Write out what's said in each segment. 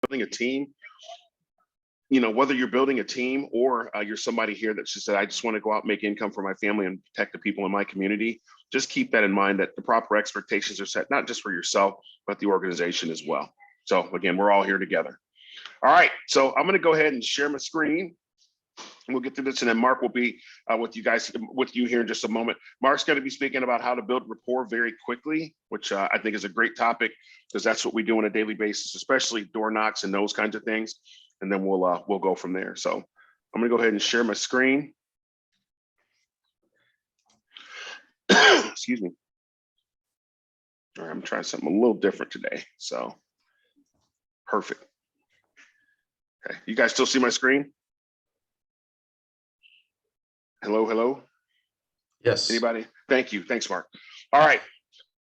building a team, whether you're building a team or you're somebody here that just said, I just want to go out and make income for my family and protect the people in my community, just keep that in mind, that the proper expectations are set, not just for yourself, but the organization as well. So again, we're all here together. All right, so I'm going to go ahead and share my screen. We'll get through this, and then Mark will be with you here in just a moment. Mark's going to be speaking about how to build rapport very quickly, which I think is a great topic, because that's what we do on a daily basis, especially door knocks and those kinds of things. And then we'll go from there. So I'm going to go ahead and share my screen. Excuse me. All right, I'm trying something a little different today. So perfect. Okay, you guys still see my screen? Hello. Yes. Anybody? Thank you. Thanks, Mark. All right.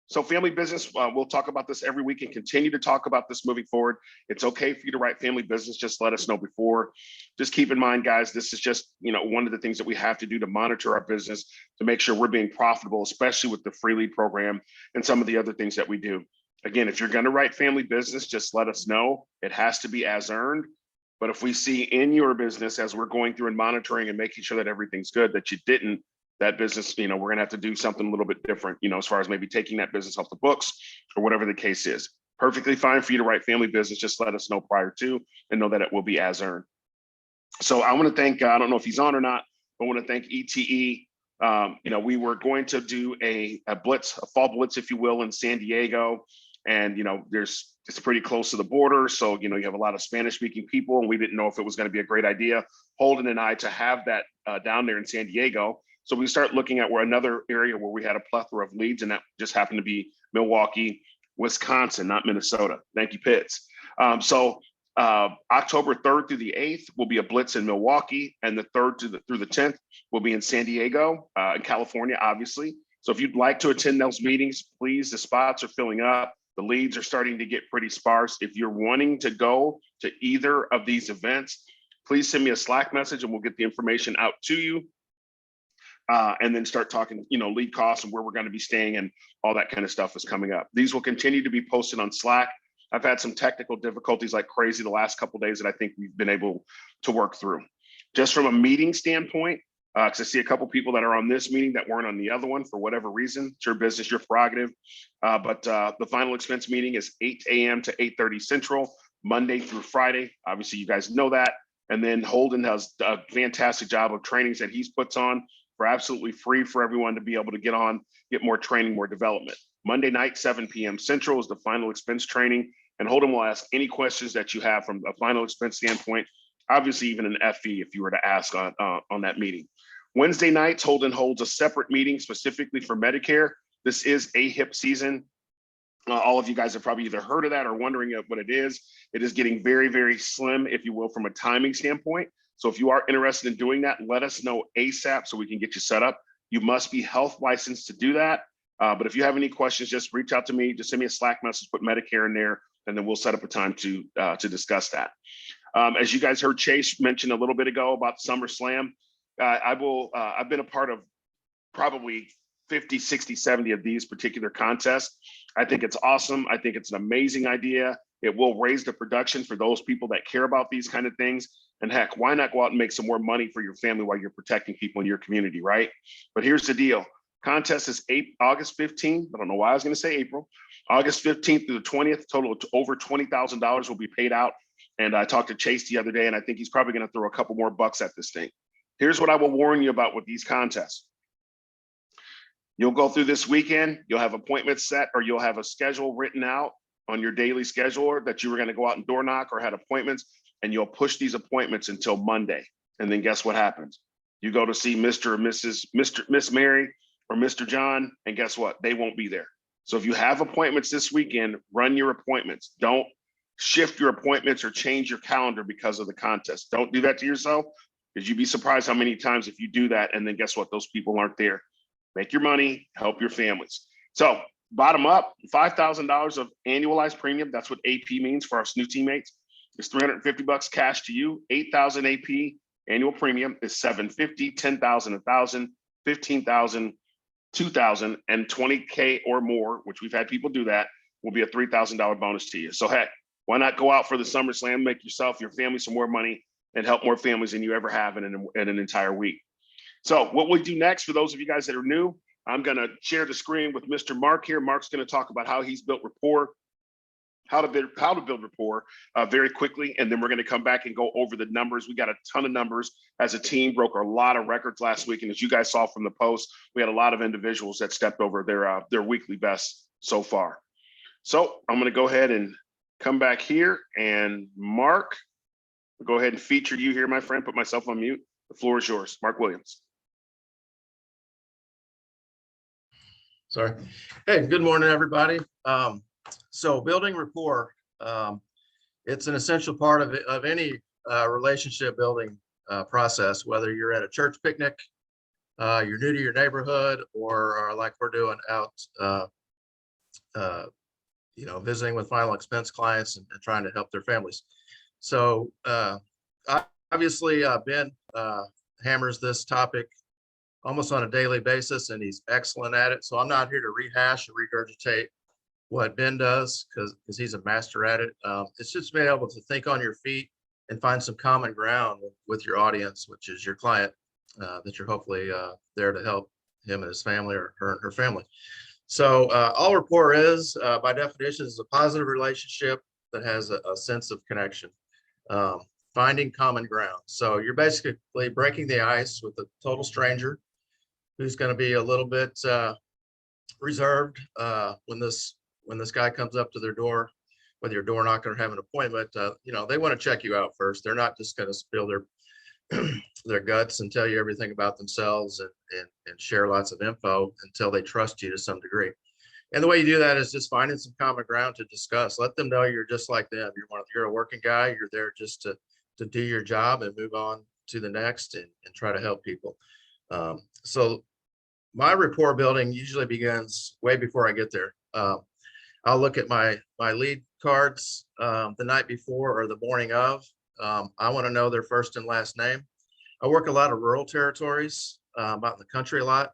So family business, we'll talk about this every week and continue to talk about this moving forward. It's okay for you to write family business. Just let us know before. Just keep in mind, guys, this is just, one of the things that we have to do to monitor our business to make sure we're being profitable, especially with the free lead program and some of the other things that we do. Again, if you're going to write family business, just let us know. It has to be as earned. But if we see in your business, as we're going through and monitoring and making sure that everything's good, that you didn't, that business, we're going to have to do something a little bit different, as far as maybe taking that business off the books or whatever the case is. Perfectly fine for you to write family business. Just let us know prior to, and know that it will be as earned. So I want to thank, I don't know if he's on or not, but I want to thank ETE. We were going to do a blitz, a fall blitz, if you will, in San Diego. And, it's pretty close to the border. So, you have a lot of Spanish speaking people, and we didn't know if it was going to be a great idea, Holden and I, to have that down there in San Diego. So we start looking at another area where we had a plethora of leads, and that just happened to be Milwaukee, Wisconsin, not Minnesota. Thank you, Pitts. So October 3rd through the 8th will be a blitz in Milwaukee, and the 3rd through the 10th will be in San Diego, in California, obviously. So if you'd like to attend those meetings, please, the spots are filling up. The leads are starting to get pretty sparse. If you're wanting to go to either of these events, please send me a Slack message and we'll get the information out to you. And then start talking, lead costs and where we're going to be staying, and all that kind of stuff is coming up. These will continue to be posted on Slack. I've had some technical difficulties like crazy the last couple of days that I think we've been able to work through. Just from a meeting standpoint, because I see a couple people that are on this meeting that weren't on the other one for whatever reason. It's your business, your prerogative. But the final expense meeting is 8 a.m. to 8:30 Central, Monday through Friday. Obviously, you guys know that. And then Holden has a fantastic job of trainings that he's puts on for absolutely free for everyone to be able to get more training, more development. Monday night, 7 p.m. Central is the final expense training. And Holden will ask any questions that you have from a final expense standpoint, obviously even an FE if you were to ask on that meeting. Wednesday nights, Holden holds a separate meeting specifically for Medicare. This is AHIP season. All of you guys have probably either heard of that or wondering what it is. It is getting very, very slim, if you will, from a timing standpoint. So if you are interested in doing that, let us know ASAP so we can get you set up. You must be health licensed to do that. But if you have any questions, just reach out to me. Just send me a Slack message, put Medicare in there, and then we'll set up a time to discuss that. As you guys heard Chase mention a little bit ago about SummerSlam, I've been a part of probably 50, 60, 70 of these particular contests. I think it's awesome. I think it's an amazing idea. It will raise the production for those people that care about these kind of things. And heck, why not go out and make some more money for your family while you're protecting people in your community, right? But here's the deal. Contest is August 15th. I don't know why I was going to say April. August 15th through the 20th, total of over $20,000 will be paid out. And I talked to Chase the other day, and I think he's probably going to throw a couple more bucks at this thing. Here's what I will warn you about with these contests. You'll go through this weekend, you'll have appointments set, or you'll have a schedule written out on your daily scheduler that you were going to go out and door knock or had appointments, and you'll push these appointments until Monday. And then guess what happens? You go to see Miss Mary or Mr. John, and guess what? They won't be there. So if you have appointments this weekend, run your appointments. Don't shift your appointments or change your calendar because of the contest. Don't do that to yourself, because you'd be surprised how many times if you do that, and then guess what? Those people aren't there. Make your money, help your families. So bottom up, $5,000 of annualized premium. That's what AP means for our new teammates. It's $350 cash to you. 8,000 AP annual premium is $750, $10,000, $1,000, $15,000, $2,000, and $20K or more, which we've had people do that, will be a $3,000 bonus to you. So heck, Why not go out for the SummerSlam, make yourself, your family some more money, and help more families than you ever have in an entire week. So what we do next, for those of you guys that are new, I'm going to share the screen with Mr. Mark here. Mark's going to talk about how he's built rapport, how to build rapport very quickly, and then we're going to come back and go over the numbers. We got a ton of numbers as a team, broke a lot of records last week, and as you guys saw from the post, we had a lot of individuals that stepped over their weekly best so far. So I'm going to go ahead and come back here, and Mark, I'll go ahead and feature you here, my friend. Put myself on mute. The floor is yours, Mark Guilliams. Sorry. Hey, good morning, everybody. So building rapport, it's an essential part of any relationship building process, whether you're at a church picnic, you're new to your neighborhood, or like we're doing out, visiting with final expense clients and trying to help their families. So obviously Ben hammers this topic almost on a daily basis, and he's excellent at it. So I'm not here to rehash or regurgitate what Ben does because he's a master at it. It's just being able to think on your feet and find some common ground with your audience, which is your client, that you're hopefully there to help him and his family, or her and her family. So all rapport is, by definition, is a positive relationship that has a sense of connection, finding common ground. So you're basically breaking the ice with a total stranger who's going to be a little bit reserved when this guy comes up to their door, whether you're door knocking or have an appointment. They want to check you out first. They're not just going to spill their guts and tell you everything about themselves and share lots of info until they trust you to some degree. And the way you do that is just finding some common ground to discuss. Let them know you're just like them. You're a working guy. You're there just to do your job and move on to the next and try to help people. So my rapport building usually begins way before I get there. I'll look at my lead cards the night before or the morning of. I want to know their first and last name. I work a lot of rural territories, out in the country a lot.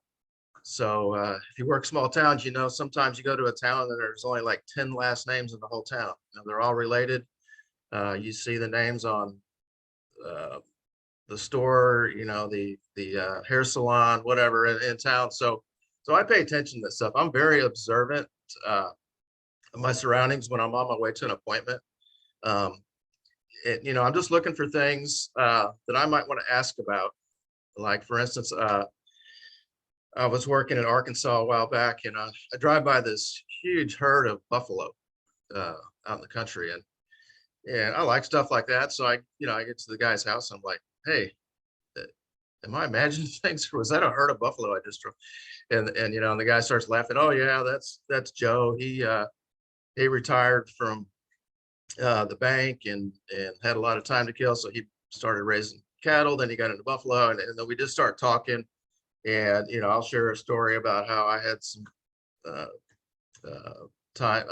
So if you work small towns, sometimes you go to a town and there's only like 10 last names in the whole town. They're all related. You see the names on the store, the hair salon, whatever in town. So I pay attention to this stuff. I'm very observant of my surroundings when I'm on my way to an appointment. I'm just looking for things that I might want to ask about. Like, for instance, I was working in Arkansas a while back, and I drive by this huge herd of buffalo out in the country, and I like stuff like that. So I get to the guy's house, and I'm like, hey, am I imagining things, or was that a herd of buffalo I just drove? And the guy starts laughing. Oh yeah, that's Joe. He retired from the bank and had a lot of time to kill, so he started raising cattle. Then he got into buffalo, and then we just start talking. And I'll share a story about how I had some time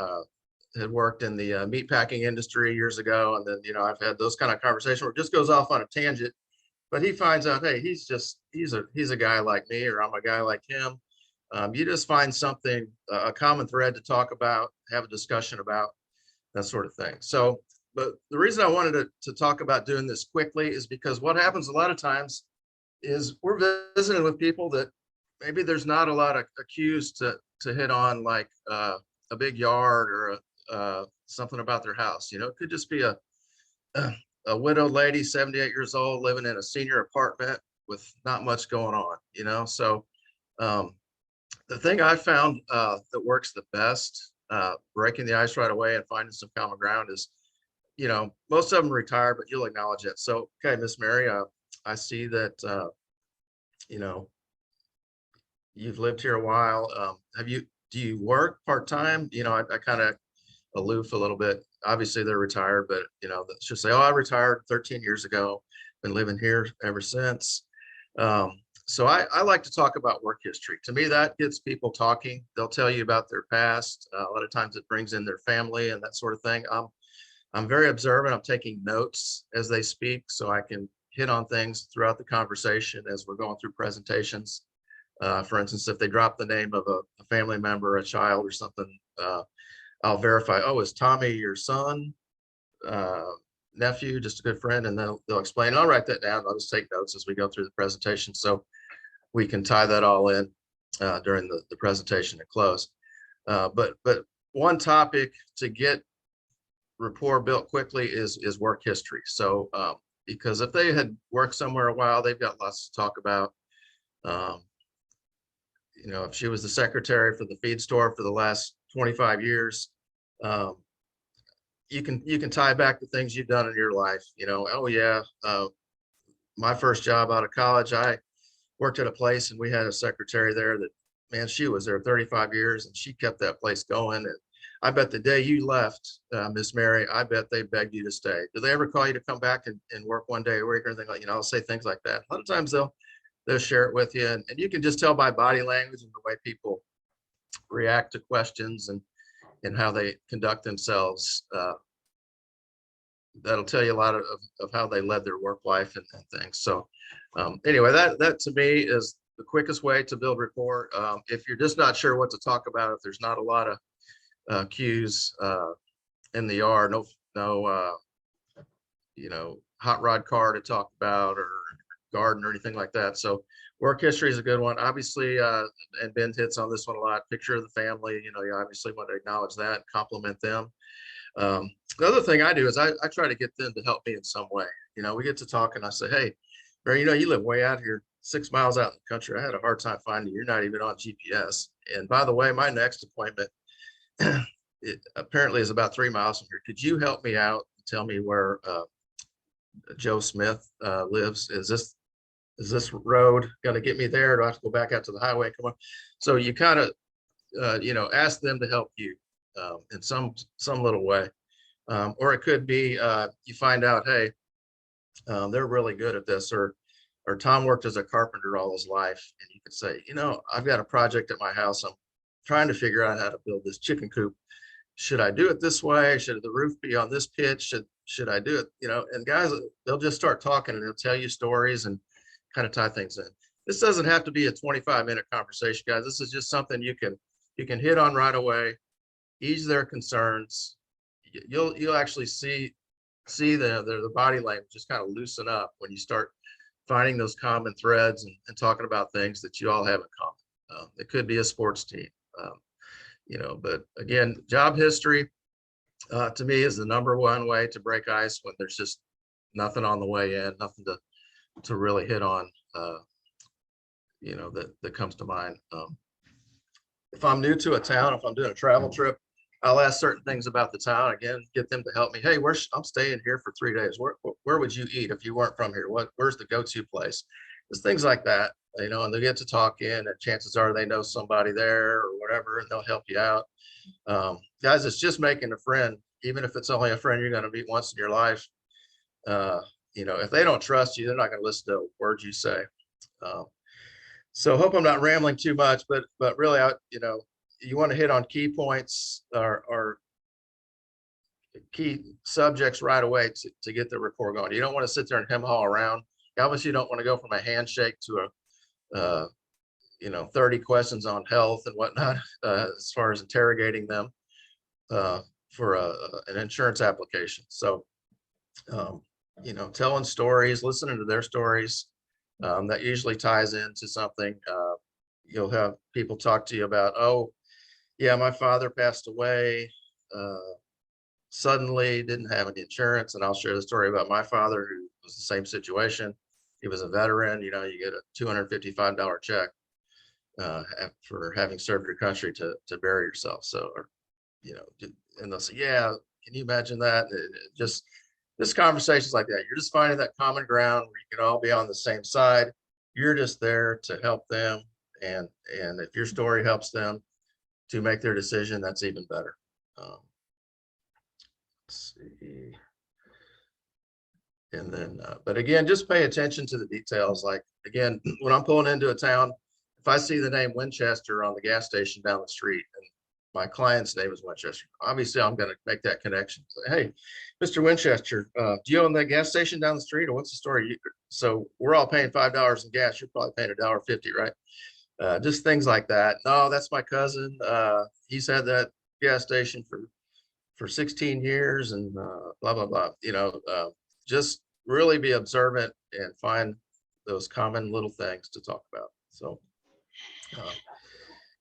had worked in the meat packing industry years ago, and then I've had those kind of conversations where it just goes off on a tangent. But he finds out, hey, he's a guy like me, or I'm a guy like him. You just find something, a common thread to talk about, have a discussion about, that sort of thing. So, but the reason I wanted to talk about doing this quickly is because what happens a lot of times is we're visiting with people that maybe there's not a lot of cues to hit on, like a big yard or something about their house. It could just be a widowed lady, 78 years old, living in a senior apartment with not much going on. So the thing I found that works the best, breaking the ice right away and finding some common ground, is, most of them retired, but you'll acknowledge it. So, okay, Miss Mary, I see that, you've lived here a while. Do you work part-time? I kind of aloof a little bit. Obviously they're retired, but let's just say, oh, I retired 13 years ago, been living here ever since. So I like to talk about work history. To me, that gets people talking. They'll tell you about their past. A lot of times it brings in their family and that sort of thing. I'm very observant. I'm taking notes as they speak, so I can hit on things throughout the conversation as we're going through presentations. For instance, if they drop the name of a family member, a child or something, I'll verify, oh, is Tommy your son? nephew, just a good friend, and they'll explain. I'll write that down. I'll just take notes as we go through the presentation, so we can tie that all in during the presentation and close. But one topic to get rapport built quickly is work history. So because if they had worked somewhere a while, they've got lots to talk about. You know, if she was the secretary for the feed store for the last 25 years, you can tie back to things you've done in your life. You know, oh yeah, my first job out of college, I worked at a place and we had a secretary there that, man, she was there 35 years and she kept that place going. And I bet the day you left, Miss Mary, I bet they begged you to stay. Do they ever call you to come back and work one day a week or anything like, you know, I'll say things like that. A lot of times they'll share it with you, and you can just tell by body language and the way people react to questions and how they conduct themselves. That'll tell you a lot of how they led their work life and things. So anyway, that to me is the quickest way to build rapport. If you're just not sure what to talk about, if there's not a lot of cues in the yard, no you know, hot rod car to talk about or garden or anything like that. So work history is a good one. Obviously, and Ben hits on this one a lot, picture of the family. You know, you obviously want to acknowledge that and compliment them. The other thing I do is I try to get them to help me in some way. You know, we get to talk and I say, hey, Barry, you know, you live way out here, 6 miles out in the country. I had a hard time finding you. You're not even on GPS. And by the way, my next appointment it apparently is about 3 miles from here. Could you help me out and tell me where Joe Smith lives? Is this road going to get me there? Do I have to go back out to the highway? Come on. So you kind of, you know, ask them to help you in some little way. Or it could be you find out, hey, they're really good at this, or Tom worked as a carpenter all his life, and you could say, you know, I've got a project at my house. I'm trying to figure out how to build this chicken coop. Should I do it this way? Should the roof be on this pitch? Should I do it? You know, and guys, they'll just start talking and they'll tell you stories and kind of tie things in. This doesn't have to be a 25-minute conversation, guys. This is just something you can hit on right away, ease their concerns. You'll actually see the body language just kind of loosen up when you start finding those common threads and talking about things that you all have in common. It could be a sports team, you know, but again, job history to me is the #1 way to break ice when there's just nothing on the way in, nothing to really hit on, you know, that comes to mind. If I'm new to a town, if I'm doing a travel trip, I'll ask certain things about the town, again, get them to help me. Hey, I'm staying here for 3 days. Where would you eat if you weren't from here? Where's the go-to place? Just things like that, you know, and they get to talk in, and chances are they know somebody there or whatever, and they'll help you out. Guys, it's just making a friend, even if it's only a friend you're going to meet once in your life. You know, if they don't trust you, they're not going to listen to words you say. So hope I'm not rambling too much, but really, you know, you want to hit on key points or key subjects right away to get the rapport going. You don't want to sit there and hem haw around. Obviously, you don't want to go from a handshake to a, you know, 30 questions on health and whatnot, as far as interrogating them for an insurance application. So, you know, telling stories, listening to their stories, that usually ties into something. You'll have people talk to you about, oh, yeah, my father passed away suddenly, didn't have any insurance. And I'll share the story about my father, who was the same situation. He was a veteran. You know, you get a $255 check for having served your country to bury yourself. So, or, you know, and they'll say, yeah, can you imagine that? Just conversations like that. You're just finding that common ground where you can all be on the same side. You're just there to help them. And if your story helps them to make their decision, that's even better. Let's see. And then, but again, just pay attention to the details. Like, again, when I'm pulling into a town, if I see the name Winchester on the gas station down the street, and my client's name is Winchester, obviously I'm going to make that connection. Say, hey, Mr. Winchester, do you own that gas station down the street, or what's the story? So we're all paying $5 in gas. You're probably paying $1.50, right? Just things like that. No, that's my cousin. He's had that gas station for for 16 years and blah, blah, blah, just really be observant and find those common little things to talk about. So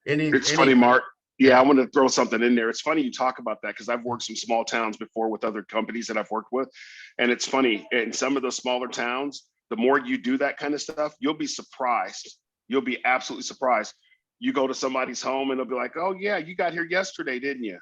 It's funny, Mark. Yeah, Yeah. I want to throw something in there. It's funny you talk about that because I've worked some small towns before with other companies that I've worked with. And it's funny, in some of the smaller towns, the more you do that kind of stuff, you'll be surprised. You'll be absolutely surprised. You go to somebody's home and they'll be like, oh yeah, you got here yesterday, didn't you?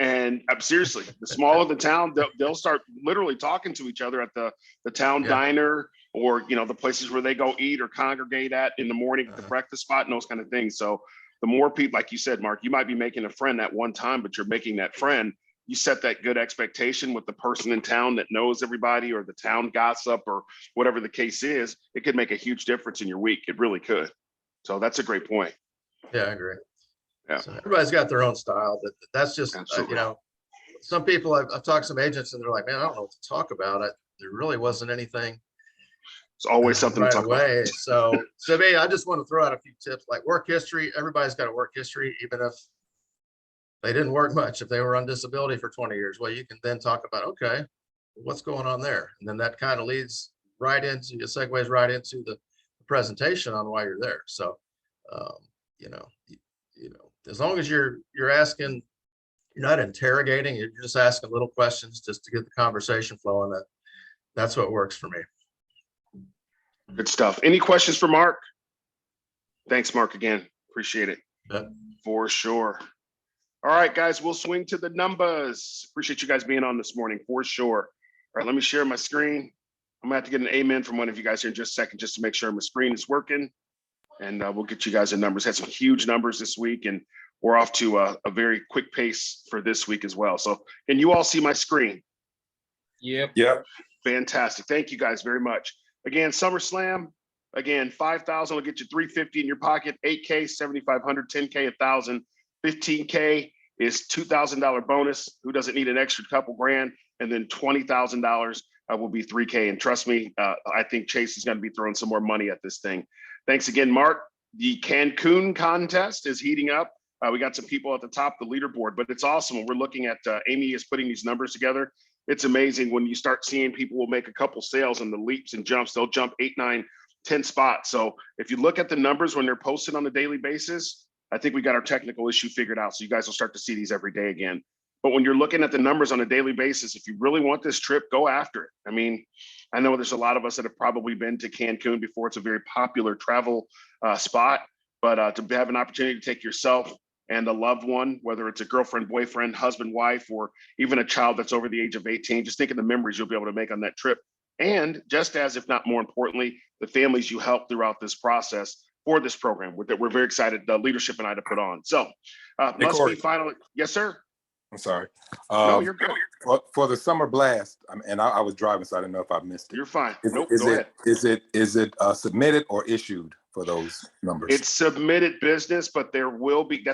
And seriously, the smaller the town, they'll start literally talking to each other at the town Yeah. diner, or the places where they go eat or congregate at in the morning at the breakfast spot and those kind of things. So the more people, like you said, Mark, you might be making a friend at one time, but you're making that friend. You set that good expectation with the person in town that knows everybody, or the town gossip, or whatever the case is. It could make a huge difference in your week. It really could. So that's a great point. Yeah, I agree. Yeah. So everybody's got their own style, but that's just, Absolutely. some people I've talked to some agents and they're like, man, I don't know what to talk about. There really wasn't anything It's always something right to talk away. about. So me, I just want to throw out a few tips, like work history. Everybody's got a work history, even if they didn't work much. If they were on disability for 20 years, well, you can then talk about, okay, what's going on there? And then that kind of segues right into the presentation on why you're there. So, as long as you're asking, you're not interrogating, you're just asking little questions just to get the conversation flowing. That's what works for me. Good stuff. Any questions for Mark? Thanks, Mark, again. Appreciate it. Yeah. For sure. All right, guys, we'll swing to the numbers. Appreciate you guys being on this morning, for sure. All right, let me share my screen. I'm gonna have to get an amen from one of you guys here in just a second, just to make sure my screen is working. And we'll get you guys the numbers. Had some huge numbers this week, and we're off to a very quick pace for this week as well. So can you all see my screen? Yep. Fantastic. Thank you guys very much. Again, SummerSlam, again, 5,000 will get you 350 in your pocket, 8K, 7,500, 10K, 1,000, 15K is $2,000 bonus. Who doesn't need an extra couple grand? And then $20,000 will be 3K. And trust me, I think Chase is going to be throwing some more money at this thing. Thanks again, Mark. The Cancun contest is heating up. We got some people at the top of the leaderboard, but it's awesome. When we're looking at Amy is putting these numbers together. It's amazing when you start seeing people will make a couple sales and the leaps and jumps. They'll jump 8, 9, 10 spots. So if you look at the numbers when they're posted on a daily basis, I think we got our technical issue figured out. So you guys will start to see these every day again. But when you're looking at the numbers on a daily basis, if you really want this trip, go after it. I mean, I know there's a lot of us that have probably been to Cancun before. It's a very popular travel spot, but to have an opportunity to take yourself and a loved one, whether it's a girlfriend, boyfriend, husband, wife, or even a child that's over the age of 18, just think of the memories you'll be able to make on that trip. And just as, if not more importantly, the families you help throughout this process for this program that we're very excited, the leadership and I, to put on. So must Corey. be final. Yes, sir. I'm sorry. No, you're good. For the summer blast, and I was driving, so I didn't know if I missed it. You're fine. Go ahead. Is it submitted or issued for those numbers? It's submitted business, but there will be,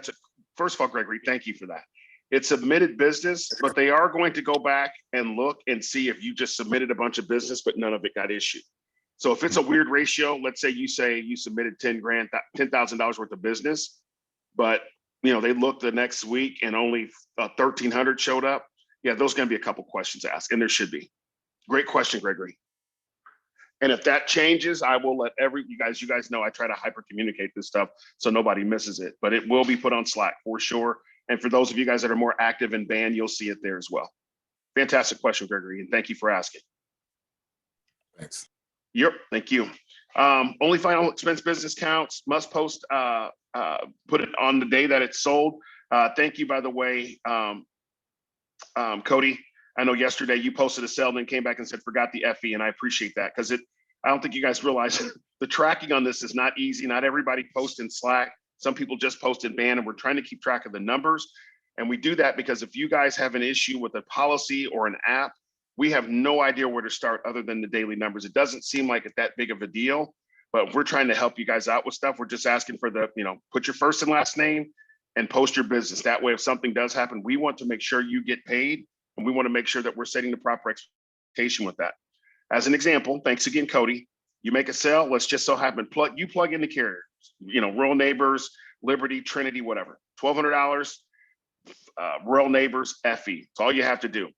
first of all, Gregory, thank you for that. It's submitted business, but they are going to go back and look and see if you just submitted a bunch of business, but none of it got issued. So if it's a weird ratio, let's say you submitted $10,000 worth of business, but they look the next week and only 1,300 showed up. Yeah, those are going to be a couple questions asked, and there should be. Great question, Gregory. And if that changes, I will let you guys know I try to hyper communicate this stuff so nobody misses it, but it will be put on Slack for sure. And for those of you guys that are more active in band, you'll see it there as well. Fantastic question, Gregory, and thank you for asking. Thanks. Yep, thank you. Only final expense business counts, must post, put it on the day that it's sold. Thank you, by the way, Cody. I know yesterday you posted a sale, then came back and said, forgot the FE, and I appreciate that because I don't think you guys realize the tracking on this is not easy. Not everybody posts in Slack. Some people just post in band, and we're trying to keep track of the numbers. And we do that because if you guys have an issue with a policy or an app, we have no idea where to start other than the daily numbers. It doesn't seem like it's that big of a deal, but we're trying to help you guys out with stuff. We're just asking for put your first and last name and post your business. That way, if something does happen, we want to make sure you get paid, and we want to make sure that we're setting the proper expectation with that. As an example, thanks again, Cody. You make a sale, let's just so happen, you plug in the carrier, Rural Neighbors, Liberty, Trinity, whatever, $1,200. rural neighbors, FE. It's all you have to do.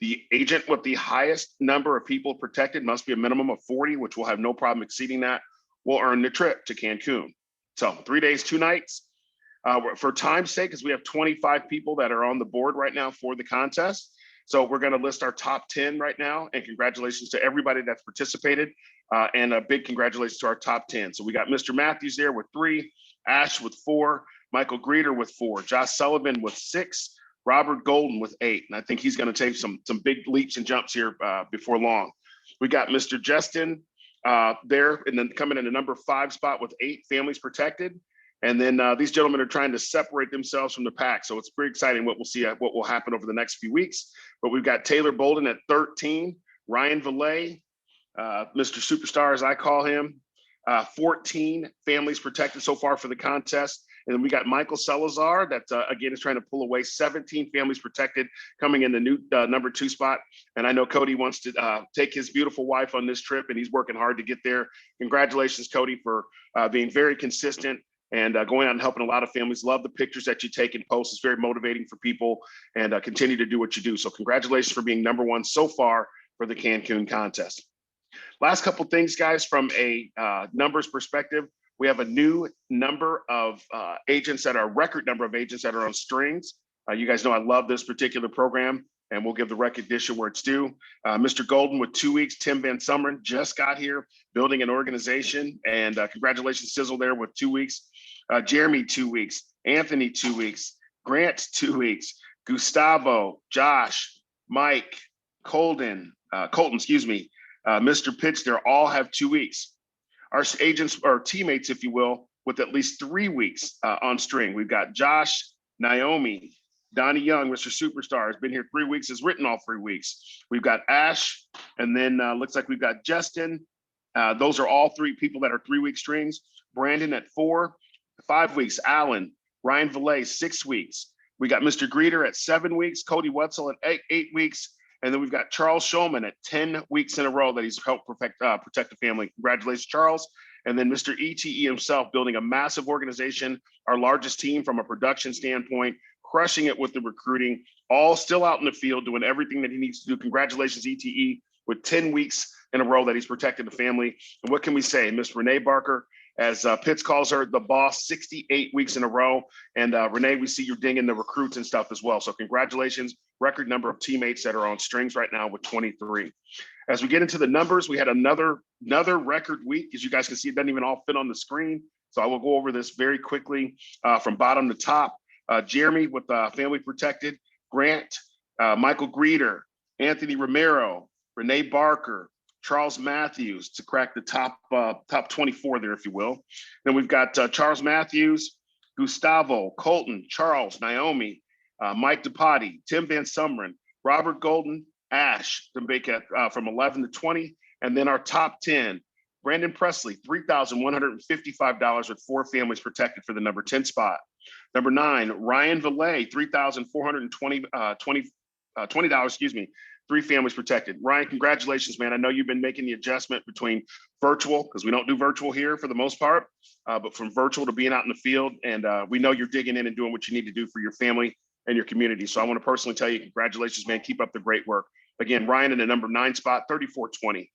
The agent with the highest number of people protected must be a minimum of 40, which will have no problem exceeding that, will earn the trip to Cancun. So 3 days, 2 nights. For time's sake, because we have 25 people that are on the board right now for the contest. So we're going to list our top 10 right now, and congratulations to everybody that's participated, and a big congratulations to our top 10. So we got Mr. Matthews there with 3, Ash with 4, Michael Greeter with 4, Josh Sullivan with 6, Robert Golden with 8. And I think he's going to take some big leaps and jumps here before long. We got Mr. Justin there, and then coming in the number 5 spot with 8 families protected. And then these gentlemen are trying to separate themselves from the pack. So it's pretty exciting what we'll see, what will happen over the next few weeks. But we've got Taylor Bolden at 13, Ryan Valet, Mr. Superstar, as I call him, 14 families protected so far for the contest. And then we got Michael Salazar that, again, is trying to pull away 17 families protected, coming in the new number 2 spot. And I know Cody wants to take his beautiful wife on this trip, and he's working hard to get there. Congratulations, Cody, for being very consistent and going out and helping a lot of families. Love the pictures that you take and post. It's very motivating for people, and continue to do what you do. So congratulations for being number 1 so far for the Cancun contest. Last couple things, guys, from a numbers perspective. We have a new number of agents that are record number of agents that are on strings. You guys know I love this particular program, and we'll give the recognition where it's due. Mr. Golden with 2 weeks. Tim Van Summeren just got here building an organization, and congratulations, Sizzle, there with 2 weeks. Jeremy, 2 weeks. Anthony, 2 weeks. Grant, 2 weeks. Gustavo, Josh, Mike, Colton, excuse me, Mr. Pitts, they all have 2 weeks. Our agents, or teammates, if you will, with at least 3 weeks on string. We've got Josh, Naomi, Donnie Young, Mr. Superstar, has been here 3 weeks, has written all 3 weeks. We've got Ash, and then looks like we've got Justin. Those are all 3 people that are 3-week strings. Brandon at 4, 5 weeks. Alan, Ryan Valet, 6 weeks. We got Mr. Greeter at 7 weeks. Cody Wetzel at 8 weeks. And then we've got Charles Shulman at 10 weeks in a row that he's helped protect the family. Congratulations, Charles. And then Mr. ETE himself, building a massive organization, our largest team from a production standpoint, crushing it with the recruiting, all still out in the field, doing everything that he needs to do. Congratulations, ETE, with 10 weeks in a row that he's protected the family. And what can we say? Miss Renee Barker, as Pitts calls her, the boss, 68 weeks in a row. And Renee, we see you're dinging the recruits and stuff as well. So congratulations, record number of teammates that are on strings right now with 23. As we get into the numbers, we had another record week. As you guys can see, it doesn't even all fit on the screen. So I will go over this very quickly from bottom to top. Jeremy with Family Protected, Grant, Michael Greeter, Anthony Romero, Renee Barker, Charles Matthews to crack the top 24 there, if you will. Then we've got Charles Matthews, Gustavo, Colton, Charles, Naomi, Mike DePotti, Tim Van Summeren, Robert Golden, Ash from 11 to 20. And then our top 10, Brandon Presley, $3,155 with 4 families protected for the number 10 spot. Number 9, Ryan Valet, $3,420, 3 families protected. Ryan, congratulations, man. I know you've been making the adjustment between virtual, because we don't do virtual here for the most part, but from virtual to being out in the field. And we know you're digging in and doing what you need to do for your family and your community. So I want to personally tell you, congratulations, man. Keep up the great work. Again, Ryan in the number 9 spot, $3,420.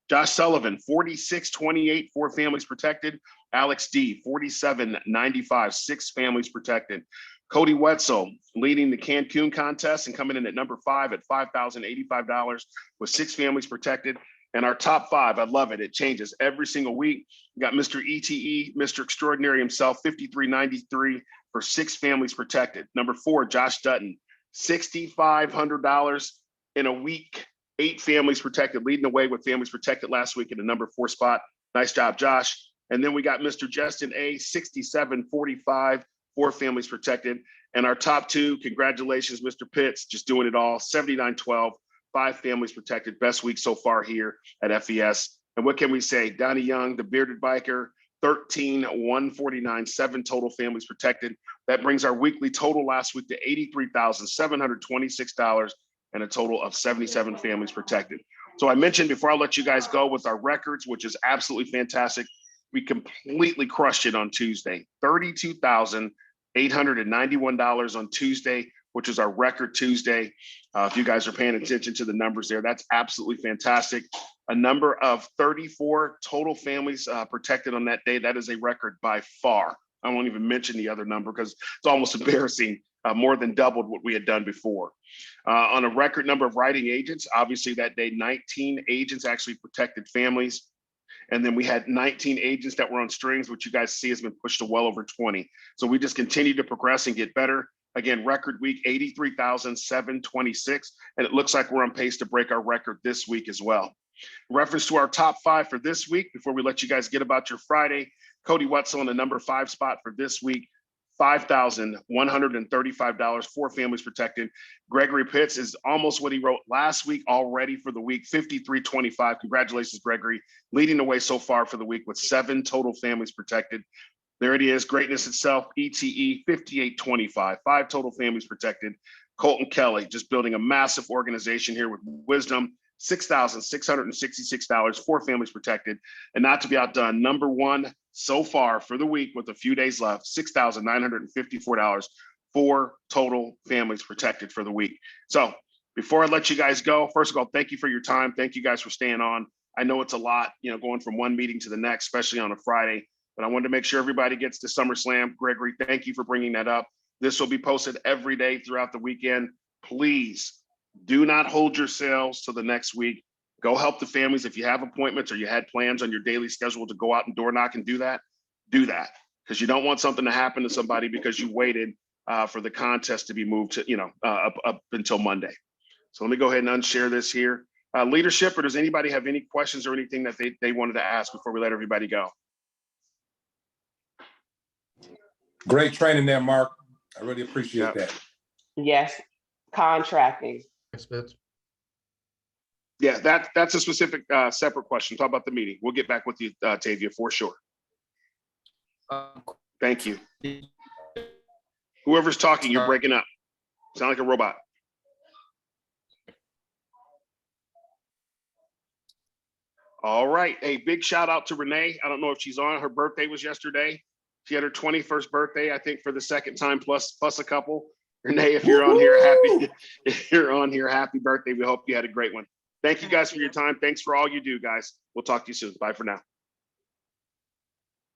Josh Sullivan, $4,628, 4 families protected. Alex D, $4,795, 6 families protected. Cody Wetzel leading the Cancun contest and coming in at number 5 at $5,085 with 6 families protected. And our top 5, I love it. It changes every single week. We got Mr. ETE, Mr. Extraordinary himself, $5,393 for 6 families protected. Number 4, Josh Dutton, $6,500 in a week, 8 families protected, leading the way with families protected last week in the number 4 spot. Nice job, Josh. And then we got Mr. Justin A, $6,745, 4 families protected. And our top 2, congratulations, Mr. Pitts, just doing it all, $7,912, 5 families protected. Best week so far here at FES. And what can we say? Donnie Young, the bearded biker, $13,149, 7 total families protected. That brings our weekly total last week to $83,726 and a total of 77 families protected. So I mentioned before I let you guys go with our records, which is absolutely fantastic. We completely crushed it on Tuesday. $891 on Tuesday, which is our record Tuesday. If you guys are paying attention to the numbers there, that's absolutely fantastic. A number of 34 total families protected on that day. That is a record by far. I won't even mention the other number because it's almost embarrassing. More than doubled what we had done before. On a record number of writing agents, obviously that day, 19 agents actually protected families. And then we had 19 agents that were on strings, which you guys see has been pushed to well over 20. So we just continue to progress and get better. Again, record week, 83,726. And it looks like we're on pace to break our record this week as well. In reference to our top 5 for this week, before we let you guys get about your Friday, Cody Wetzel in the number 5 spot for this week, $5,135, 4 families protected. Gregory Pitts is almost what he wrote last week already for the week, $53.25. Congratulations, Gregory, leading the way so far for the week with 7 total families protected. There it is, greatness itself, ETE, $58.25, 5 total families protected. Colton Kelly, just building a massive organization here with wisdom, $6,666, 4 families protected. And not to be outdone, number 1 so far for the week with a few days left, $6,954, 4 total families protected for the week. So before I let you guys go, first of all, thank you for your time. Thank you guys for staying on. I know it's a lot, going from one meeting to the next, especially on a Friday, but I wanted to make sure everybody gets to SummerSlam. Gregory, thank you for bringing that up. This will be posted every day throughout the weekend. Please do not hold yourselves to the next week. Go help the families. If you have appointments or you had plans on your daily schedule to go out and door knock and do that, because you don't want something to happen to somebody because you waited for the contest to be moved to, up until Monday. So let me go ahead and unshare this here. Leadership, or does anybody have any questions or anything that they wanted to ask before we let everybody go? Great training there, Mark. I really appreciate that. Yes, contracting. Thanks, Pitts. Yeah, that's a specific separate question. Talk about the meeting. We'll get back with you, Tavia, for sure. Thank you. Whoever's talking, you're breaking up. Sound like a robot. All right. Hey, big shout out to Renee. I don't know if she's on. Her birthday was yesterday. She had her 21st birthday, I think, for the second time, plus a couple. Renee, if you're on here, happy birthday. We hope you had a great one. Thank you guys for your time. Thanks for all you do, guys. We'll talk to you soon. Bye for now.